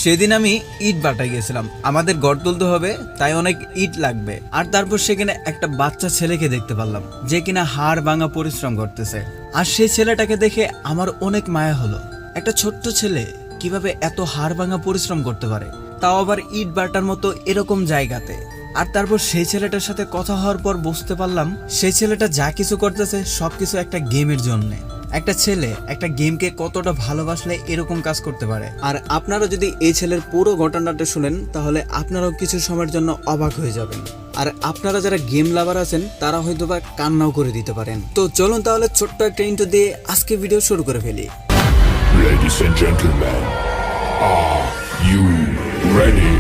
সেদিন আমি ইট বাটায় গেছিলাম, আমাদের ঘর তুলতে হবে, তাই অনেক ইট লাগবে। আর তারপর সেখানে একটা বাচ্চা ছেলেকে দেখতে পারলাম, যে কিনা হাড় ভাঙা পরিশ্রম করতেছে। আর সেই ছেলেটাকে দেখে আমার অনেক মায়া হলো। একটা ছোট্ট ছেলে কিভাবে এত হাড় ভাঙা পরিশ্রম করতে পারে, তাও আবার ইট বাটার মতো এরকম জায়গাতে। আর তারপর সেই ছেলেটার সাথে কথা হওয়ার পর বুঝতে পারলাম সেই ছেলেটা যা কিছু করতেছে সবকিছু একটা গেমের জন্য। একটা ছেলে একটা গেমকে কতটা ভালোবাসলে এরকম কাজ করতে পারে। আর আপনারা যদি এই ছেলের পুরো ঘটনাটা শুনেন তাহলে আপনারাও কিছু সময়ের জন্য অবাক হয়ে যাবেন। আর আপনারা যারা গেম লাভার আছেন তারা হয়তোবা কান্নাও করে দিতে পারেন। তো চলুন তাহলে ছোট্ট একটা ইন্ট্রো দিয়ে আজকে ভিডিও শুরু করে ফেলি। Ladies and gentlemen, are you ready?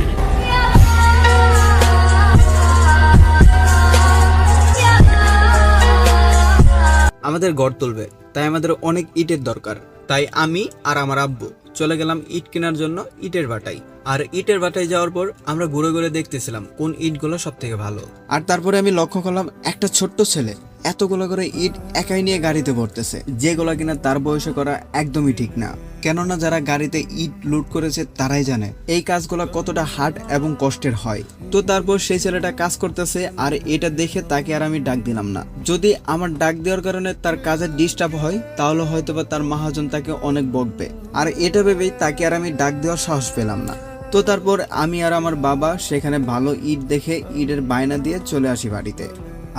আমাদের ঘর তুলবে, তাই আমাদের অনেক ইটের দরকার। তাই আমি আর আমার আব্বু চলে গেলাম ইট কেনার জন্য ইটের বাটাই। আর ইটের বাটায় যাওয়ার পর আমরা ঘুরে ঘুরে দেখতেছিলাম কোন ইটগুলো সব থেকে ভালো। আর তারপরে আমি লক্ষ্য করলাম একটা ছোট্ট ছেলে এতগুলো করে ইট একাই নিয়ে গাড়িতে ভরতেছে, যেগুলো কিনা তার বয়সে করা একদমই ঠিক না। কেননা যারা গাড়িতে ইট লুট করেছে তারাই জানে এই কাজগুলো কতটা হার্ড এবং কষ্টের হয়। তো তারপর সেই ছেলেটা কাজ করতেছে, আর এটা দেখে তাকে আর আমি ডাক দিলাম না। যদি আমার ডাক দেওয়ার কারণে তার কাজে ডিস্টার্ব হয় তাহলে হয়তোবা তার মহাজন তাকে অনেক বকবে। আর এটা ভেবেই তাকে আর আমি ডাক দেওয়ার সাহস পেলাম না। তো তারপর আমি আর আমার বাবা সেখানে ভালো ইট দেখে ইটের বায়না দিয়ে চলে আসি বাড়িতে।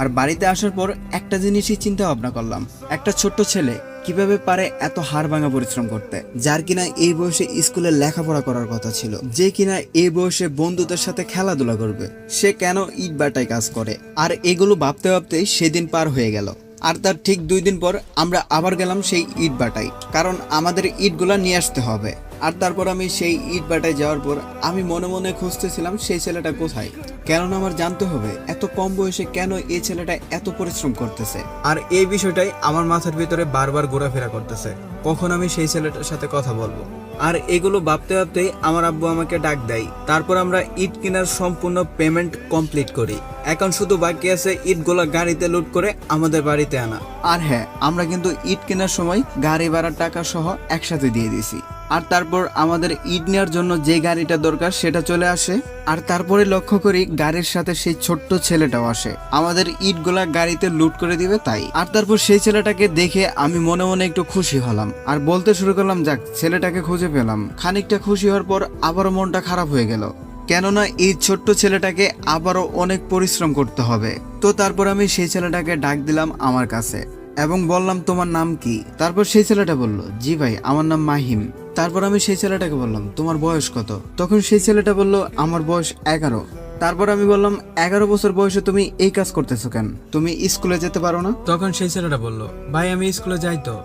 আর বাড়িতে আসার পর একটা জিনিসই চিন্তা ভাবনা করলাম, একটা ছোট্ট ছেলে কিভাবে পারে এত হাড় ভাঙা পরিশ্রম করতে, যার কিনা এই বয়সে স্কুলে লেখাপড়া করার কথা ছিল, যে কিনা এই বয়সে বন্ধুদের সাথে খেলাধুলা করবে, সে কেন ইট বাটায় কাজ করে। আর এগুলো ভাবতে ভাবতেই সেদিন পার হয়ে গেল। আর তার ঠিক 2 দিন পর আমরা আবার গেলাম সেই ইট বাটায়, কারণ আমাদের ইটগুলা নিয়ে আসতে হবে। আর তারপর আমি সেই ইট বাটায় যাওয়ার পর আমি মনে মনে খুঁজতেছিলাম সেই ছেলেটা কোথায়, কেননা আমার জানতে হবে এত কম বয়সে কেন এই ছেলেটা এত পরিশ্রম করতেছে। আর এই বিষয়টাই আমার মাথার ভিতরে বারবার ঘোরাফেরা করতেছে, কখন আমি সেই ছেলেটার সাথে কথা বলবো। আর এগুলো ভাবতে ভাবতেই আমার আব্বু আমাকে ডাক দেয়। তারপর আমরা ইট কেনার সম্পূর্ণ পেমেন্ট কমপ্লিট করি। এখন শুধু বাকি আছে ইটগুলো গাড়িতে লোড করে আমাদের বাড়িতে আনা। আর হ্যাঁ, আমরা কিন্তু ইট কেনার সময় গাড়ি ভাড়ার টাকা সহ একসাথে দিয়ে দিছি। আর তারপর আমাদের ইট নেওয়ার জন্য যে গাড়িটা দরকার সেটা চলে আসে। আর তারপরে লক্ষ্য করি গাড়ির সাথে সেই ছোট্ট ছেলেটাও আসে, আমাদের ইটগুলা গাড়িতে লুট করে দিবে তাই। আর তারপর সেই ছেলেটাকে দেখে আমি মনে মনে একটু খুশি হলাম, আর বলতে শুরু করলাম, যাক ছেলেটাকে খুঁজে পেলাম। খানিকটা খুশি হওয়ার পর আবারও মনটা খারাপ হয়ে গেল, কেননা এই ছোট্ট ছেলেটাকে আবারও অনেক পরিশ্রম করতে হবে। তো তারপর আমি সেই ছেলেটাকে ডাক দিলাম আমার কাছে এবং বললাম, তোমার নাম কি? তারপর সেই ছেলেটা বলল, জি ভাই, আমার নাম মাহিম। তারপর আমি সেই ছেলেটাকে বললাম, তোমার বয়স কত? তখন সেই ছেলেটা বলল, আমার বয়স 11। তারপর আমি বললাম, 11 বছর বয়সে তুমি এই কাজ করতেছো কেন? তুমি স্কুলে যেতে পারো না? তখন সেই ছেলেটা বলল, ভাই আমি স্কুলে যাই, তো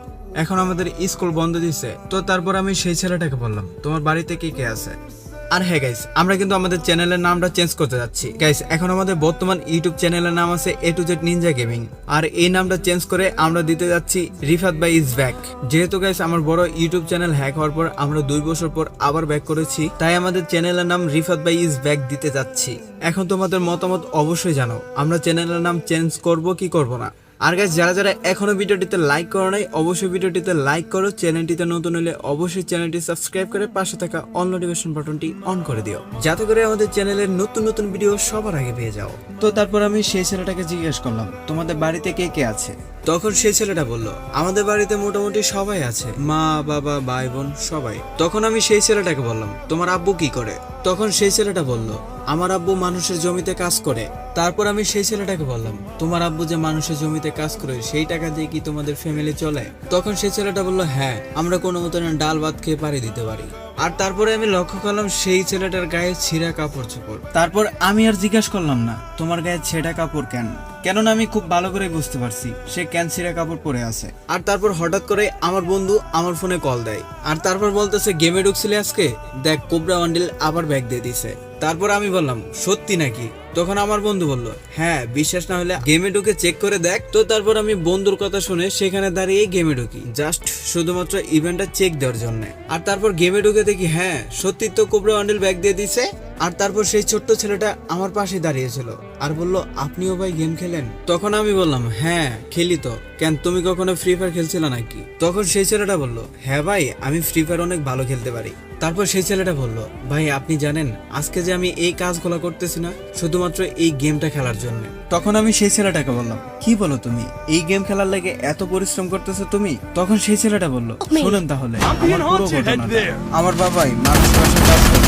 এখন আমাদের স্কুল বন্ধ দিছে। তো তারপর আমি সেই ছেলেটাকে বললাম, তোমার বাড়িতে কে কে আছে? আর হ্যাঁ গাইস, আমরা কিন্তু আমাদের চ্যানেলের নামটা চেঞ্জ করতে যাচ্ছি। গাইস, এখন আমাদের বর্তমান ইউটিউব চ্যানেলের নাম আছে A to Z ninja gaming. আর এই নামটা চেঞ্জ করে আমরা দিতে যাচ্ছি রিফাত ভাই ইজ ব্যাক। যেহেতু গাইস আমার বড় ইউটিউব চ্যানেল হ্যাক হওয়ার পর আমরা 2 বছর পর আবার ব্যাক করেছি, তাই আমাদের চ্যানেলের নাম রিফাত ভাই ইজ ব্যাক দিতে যাচ্ছি। এখন তোমাদের মতামত অবশ্যই জানাও, আমরা চ্যানেলের নাম চেঞ্জ করব কি করব না। আর গাইস, যারা যারা এখনো ভিডিওটিতে লাইক করো নাই অবশ্যই ভিডিওটিতে লাইক করো। চ্যানেলটিতে নতুন হলে অবশ্যই চ্যানেলটি সাবস্ক্রাইব করে পাশে থাকা অল নোটিফিকেশন বাটনটি অন করে দিও, যাতে করে আমাদের চ্যানেলের নতুন নতুন ভিডিও সবার আগে পেয়ে যাও। তো তারপর আমি সেই ছেলেটাকে জিজ্ঞেস করলাম, তোমাদের বাড়িতে কে কে আছে? তখন সেই ছেলেটা বলল, আমাদের বাড়িতে মোটামুটি সবাই আছে, মা বাবা ভাই বোন সবাই। তখন আমি সেই ছেলেটাকে বললাম, তোমার আব্বু কি করে? তখন সেই ছেলেটা বলল, আমার আব্বু মানুষের জমিতে কাজ করে। তারপর আমি সেই ছেলেটাকে বললাম, তোমার আব্বু যে মানুষের জমিতে কাজ করে সেই টাকা দিয়ে কি তোমাদের ফ্যামিলি চলে? তখন সেই ছেলেটা বলল, হ্যাঁ, আমরা কোনো মতন ডাল ভাত খেয়ে পাড়ি দিতে পারি। আর তারপরে আমি লক্ষ্য করলাম সেই ছেলেটার গায়ে ছিঁড়া কাপড় চোপড়। তারপর আমি আর জিজ্ঞাসা করলাম না, তোমার গায়ে ছেঁড়া কাপড় কেন? কেননা আমি খুব ভালো করে বুঝতে পারছি সে কেন ছিঁড়া কাপড় পরে আছে। আর তারপর হঠাৎ করে আমার বন্ধু আমার ফোনে কল দেয়, আর তারপর বলতেছে, গেমে ঢুকছিলে আজকে, দেখ কোবরা ওয়ান্ডেল আবার ব্যাগ দিয়ে দিছে। তারপর আমি বললাম, সত্যি নাকি? তখন আমার বন্ধু বলল, হ্যাঁ, বিশ্বাস না হলে গেমে ঢুকে চেক করে দেখ। তো তারপর আমি বন্ধুর কথা শুনে সেখানে দাঁড়িয়ে গেমে ঢুকি, জাস্ট শুধুমাত্র ইভেন্টটা চেক দেওয়ার জন্য। আর তারপর গেমে ঢুকে দেখি, হ্যাঁ সত্যি তো কোবরা ওয়ান্ডেল ব্যাগ দিয়ে দিছে। আর তারপর সেই ছোট্ট ছেলেটা আমার পাশে দাঁড়িয়েছিল আর বলল, আপনিও ভাই গেম খেলেন? তখন আমি বললাম, হ্যাঁ খেলি তো। কেন, তুমি কখনো ফ্রি ফায়ার খেলছিলে নাকি? তখন সেই ছেলেটা বলল, হ্যাঁ ভাই, আমি ফ্রি ফায়ার অনেক ভালো খেলতে পারি। তারপর সেই ছেলেটা বলল, ভাই আপনি জানেন আজকে যে আমি এই কাজগুলো করতেছি না শুধুমাত্র এই গেমটা খেলার জন্য। তখন আমি সেই ছেলেটাকে বললাম, কি বলো তুমি, এই গেম খেলার লাগে এত পরিশ্রম করতেছো তুমি? তখন সেই ছেলেটা বলল, শুনুন তাহলে আমার পুরো ঘটনাটা। আমার বাবাই মানুষের বাসায় কাজ করে,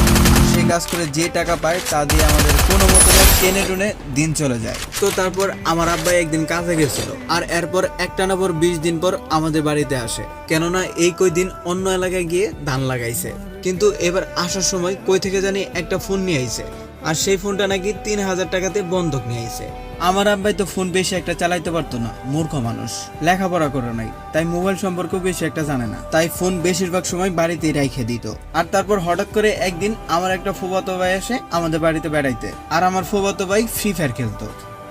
সেই কাজ করে যে টাকা পায় তা দিয়ে আমাদের কোনো মতো টেনে টুনে দিন চলে যায়। তো তারপর আমার আব্বাই একদিন কাজে গেছিল, আর এরপর একটানা পর 20 দিন পর আমাদের বাড়িতে আসে, কেননা এই কয়দিন অন্য এলাকায় গিয়ে ধান লাগাইছে। কিন্তু এবার আসার সময় কই থেকে জানি একটা ফোন নিয়ে আইছে, আর সেই ফোনটা নাকি 3000 টাকাতে বন্ধক নিয়ে আইছে। আমার আব্বাই তো ফোন বেশি একটা চালাইতে পারতো না, মূর্খ মানুষ, লেখাপড়া করে নাই, তাই মোবাইল সম্পর্কেও বেশি একটা জানে না, তাই ফোন বেশিরভাগ সময় বাড়িতেই রাইখে দিত। আর তারপর হঠাৎ করে একদিন আমার একটা ফুফাতো ভাই এসে আমাদের বাড়িতে বেড়াইতে, আর আমার ফুফাতো ভাই ফ্রি ফায়ার খেলতো,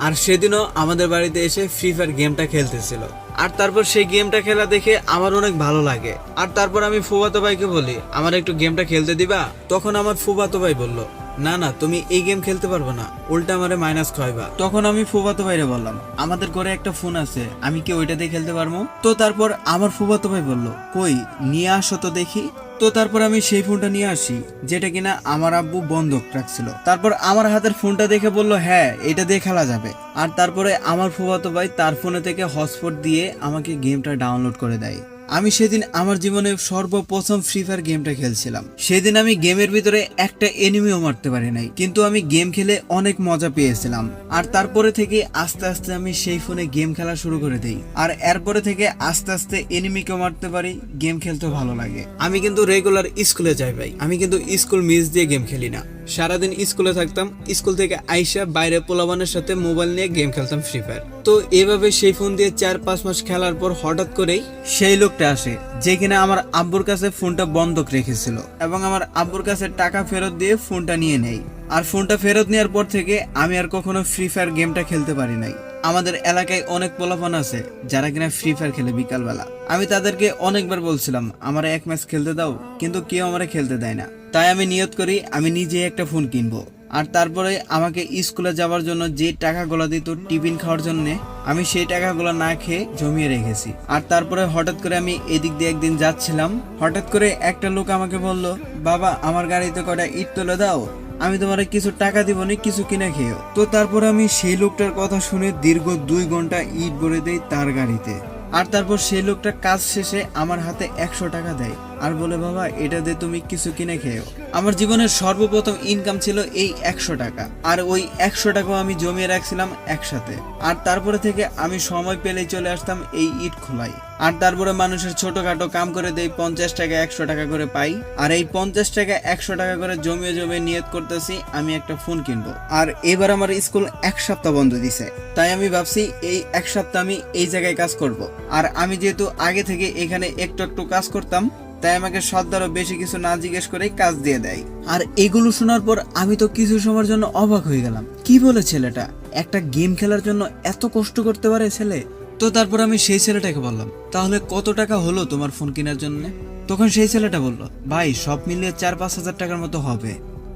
আর সেদিনও আমাদের বাড়িতে এসে ফ্রি ফায়ার গেমটা খেলতেছিল। আর তারপর সেই গেমটা খেলা দেখে আমার অনেক ভালো লাগে, আর তারপর আমি ফুফাতো ভাইকে বলি, আমার একটু গেমটা খেলতে দিবা? তখন আমার ফুফাতো ভাই বলল, না না তুমি এই গেম খেলতে পারবে না, উল্টা আমারে মাইনাস খাইবা। তখন আমি ফুফাতো ভাইরে বললাম, আমাদের ঘরে একটা ফোন আছে, আমি কি ওইটা দিয়ে খেলতে পারবো? তো তারপর আমার ফুফাতো ভাই বলল, কই নিয়ে আসো তো দেখি। তো তারপর আমি সেই ফোনটা নিয়ে আসি, যেটা কিনা আমার আব্বু বন্ধক রাখছিল। তারপর আমার হাতের ফোনটা দেখে বলল, হ্যাঁ এটা দিয়ে খেলা যাবে। আর তারপরে আমার ফুফাতো ভাই তার ফোনে থেকে হটস্পট দিয়ে আমাকে গেমটা ডাউনলোড করে দেয়। আমি সেদিন আমার জীবনে সর্বপ্রথম ফ্রি ফায়ার গেমটা খেলছিলাম। সেদিন আমি গেমের ভিতরে একটা এনিমিও মারতে পারি নাই, কিন্তু আমি গেম খেলে অনেক মজা পেয়েছিলাম। আর তারপরে থেকে আস্তে আস্তে আমি সেই ফোনে গেম খেলা শুরু করে দেই, আর এরপরে থেকে আস্তে আস্তে এনিমিকেও মারতে পারি, গেম খেলতে ভালো লাগে। আমি কিন্তু রেগুলার স্কুলে যাই ভাই, আমি কিন্তু স্কুল মিস দিয়ে গেম খেলি না। সারাদিন স্কুলে থাকতাম, স্কুল থেকে আইসা বাইরে পোলাবানের সাথে মোবাইল নিয়ে গেম খেলতাম ফ্রি ফায়ার। তো এভাবে সেই ফোন দিয়ে 4-5 মাস খেলার পর হঠাৎ করেই সেই লোকটা আসে, যে কিনা আমার আব্বুর কাছে ফোনটা বন্ধক রেখেছিল, এবং আমার আব্বুর কাছে টাকা ফেরত দিয়ে ফোনটা নিয়ে নেয়। আর ফোনটা ফেরত নেওয়ার পর থেকে আমি আর কখনো ফ্রি ফায়ার গেমটা খেলতে পারি নাই। আমাদের এলাকায় অনেক পোলাপান আছে যারা কিনা ফ্রি ফায়ার খেলে বিকালবেলা। আমি তাদেরকে অনেকবার বলছিলাম আমার এক ম্যাচ খেলতে দাও, কিন্তু কেউ আমারে খেলতে দেয় না। তাই আমি নিয়ত করি আমি নিজে একটা ফোন কিনবো। আর তারপরে আমাকে স্কুলে যাওয়ার জন্য যে টাকাগুলো দিত টিফিন খাওয়ার জন্য, আমি সেই টাকাগুলো না খেয়ে জমিয়ে রেখেছি। আর তারপরে হঠাৎ করে আমি এদিক দিয়ে একদিন যাচ্ছিলাম, হঠাৎ করে একটা লোক আমাকে বলল, বাবা আমার গাড়িতে কটা ইট তুলে দাও, আমি তোমার কিছু টাকা দিব নি, কিছু কিনে খেয়েও। তো তারপর আমি সেই লোকটার কথা শুনে দীর্ঘ 2 ঘন্টা ইট ভরে দেই তার গাড়িতে। আর তারপর সেই লোকটা কাজ শেষে আমার হাতে 100 টাকা দেয়, আর বলে, বাবা এটা দিয়ে তুমি কিছু কিনে খেয়েও। আমার জীবনের সর্বপ্রথম ইনকাম ছিল এই 100 টাকা, আর ওই 100 টাকাও আমি জমিয়ে রাখছিলাম একসাথে। আর তারপরে থেকে আমি সময় পেলেই চলে আসতাম এই ইট খোলাই। আর তারপরে মানুষের ছোটখাটো কাম করে দেই, 50 টাকা 100 টাকা করে পাই। আর এই 50 টাকা 100 টাকা করে জমিয়ে জমিয়ে নিয়ত করতেছি আমি একটা ফোন কিনবো। আর এবার আমার স্কুল 1 সপ্তাহ বন্ধ দিছে, তাই আমি ভাবছি এই 1 সপ্তাহ আমি এই জায়গায় কাজ করব। আর আমি যেহেতু আগে থেকে এখানে একটু একটু কাজ করতাম, তাই আমাকে সর্দারও বেশি কিছু না জিজ্ঞেস করে কাজ দিয়ে দেয়। আর এগুলো শোনার পর আমি তো কিছু সময়ের জন্য অবাক হয়ে গেলাম, কি বলে ছেলেটা, একটা গেম খেলার জন্য এত কষ্ট করতে পারে ছেলে? তো তারপর আমি সেই ছেলেটাকে বললাম, তাহলে কত টাকা হলো তোমার ফোন কেনার জন্য? তখন সেই ছেলেটা বলল, ভাই সব মিলিয়ে 4-5 হাজার টাকার মতো হবে।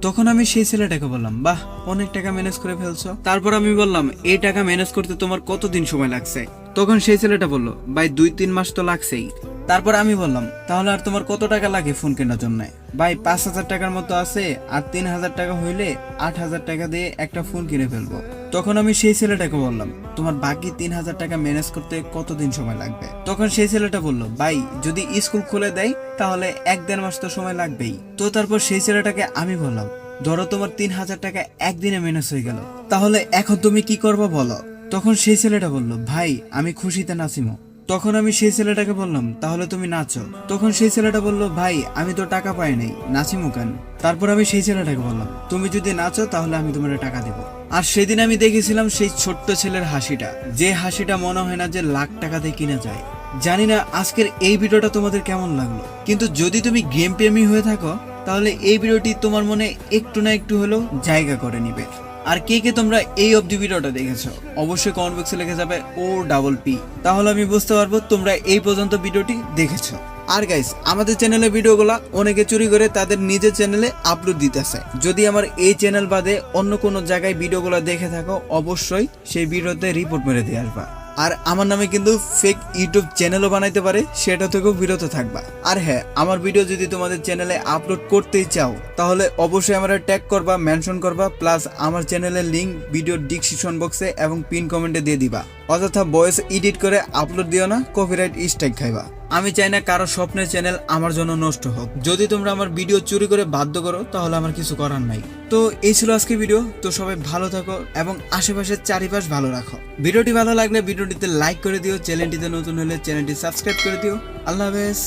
তখন আমি সেই ছেলেটাকে বললাম, বাহ অনেক টাকা ম্যানেজ করে ফেলছো। তারপর আমি বললাম, এই টাকা ম্যানেজ করতে তোমার কতদিন সময় লাগছে? তখন সেই ছেলেটা বলল, ভাই 2-3 মাস তো লাগছেই। তারপর আমি বললাম, তাহলে আর তোমার কত টাকা লাগে ফোন কেনার জন্য? ভাই 5,000 টাকার মতো আছে, আর 3,000 টাকা হইলে 8,000 টাকা দিয়ে একটা ফোন কিনে ফেলবো। তখন আমি সেই ছেলেটাকে বললাম, তোমার বাকি 3,000 টাকা ম্যানেজ করতে কতদিন সময় লাগবে? তখন সেই ছেলেটা বলল, ভাই যদি স্কুল খুলে দেয় তাহলে 1-1.5 মাস তো সময় লাগবেই। তো তারপর সেই ছেলেটাকে আমি বললাম, ধরো তোমার 3,000 টাকা একদিনে ম্যানেজ হয়ে গেল, তাহলে এখন তুমি কি করবে বলো? তখন সেই ছেলেটা বলল, ভাই আমি খুশিতে নাচিমো। তখন আমি সেই ছেলেটাকে বললাম, তাহলে তুমি নাচো। তখন সেই ছেলেটা বলল, ভাই আমি তো টাকা পাই নাই, নাচিমো কেন? তারপর আমি সেই ছেলেটাকে বললাম, তুমি যদি নাচো তাহলে আমি তোমার টাকা দেবো। আর সেদিন আমি দেখেছিলাম সেই ছোট্ট ছেলের হাসিটা, যে হাসিটা মনে হয় না যে লাখ টাকা দিয়ে কিনা যায়। জানি না আজকের এই ভিডিওটা তোমাদের কেমন লাগলো, কিন্তু যদি তুমি গেম প্রেমী হয়ে থাকো তাহলে এই ভিডিওটি তোমার মনে একটু না একটু হলেও জায়গা করে নিবে। আর কে কে তোমরা এই অবধি ভিডিওটা দেখেছো অবশ্যই কমেন্ট বক্সে লিখে যাবে OPP, তাহলে আমি বুঝতে পারবো তোমরা এই পর্যন্ত ভিডিওটি দেখেছো। আর গাইস আমাদের চ্যানেলে ভিডিওগুলা অনেকে চুরি করে তাদের নিজের চ্যানেলে আপলোড দিতেছে। যদি আমার এই চ্যানেল বাদে অন্য কোনো জায়গায় ভিডিওগুলো দেখে থাকো অবশ্যই সেই ভিডিওতে রিপোর্ট মেরে দিয়ে আসবা। আর আমার নামে কিন্তু ফেক ইউটিউব চ্যানেলও বানাইতে পারে, সেটা থেকেও বিরত থাকবা। আর হ্যাঁ, আমার ভিডিও যদি তোমাদের চ্যানেলে আপলোড করতেই চাও তাহলে অবশ্যই আমরা ট্যাগ করবা, মেনশন করবা, প্লাস আমার চ্যানেলের লিংক ভিডিও ডিসক্রিপশন বক্সে এবং পিন কমেন্টে দিয়ে দিবা। অযথা ভয়েস এডিট করে আপলোড দিও না, কপিরাইট স্ট্রাইক খাইবা। আমি চাই না কারো স্বপ্নের চ্যানেল আমার জন্য নষ্ট হোক। যদি তোমরা আমার ভিডিও চুরি করে বাধ্য করো তাহলে আমার কিছু করার নাই। তো এই ছিল আজকে ভিডিও। তো সবাই ভালো থাকো এবং আশেপাশের চারিপাশ ভালো রাখো। ভিডিওটি ভালো লাগলে ভিডিওটিতে লাইক করে দিও, চ্যানেলটিতে নতুন হলে চ্যানেলটি সাবস্ক্রাইব করে দিও। আল্লাহ হাফেজ।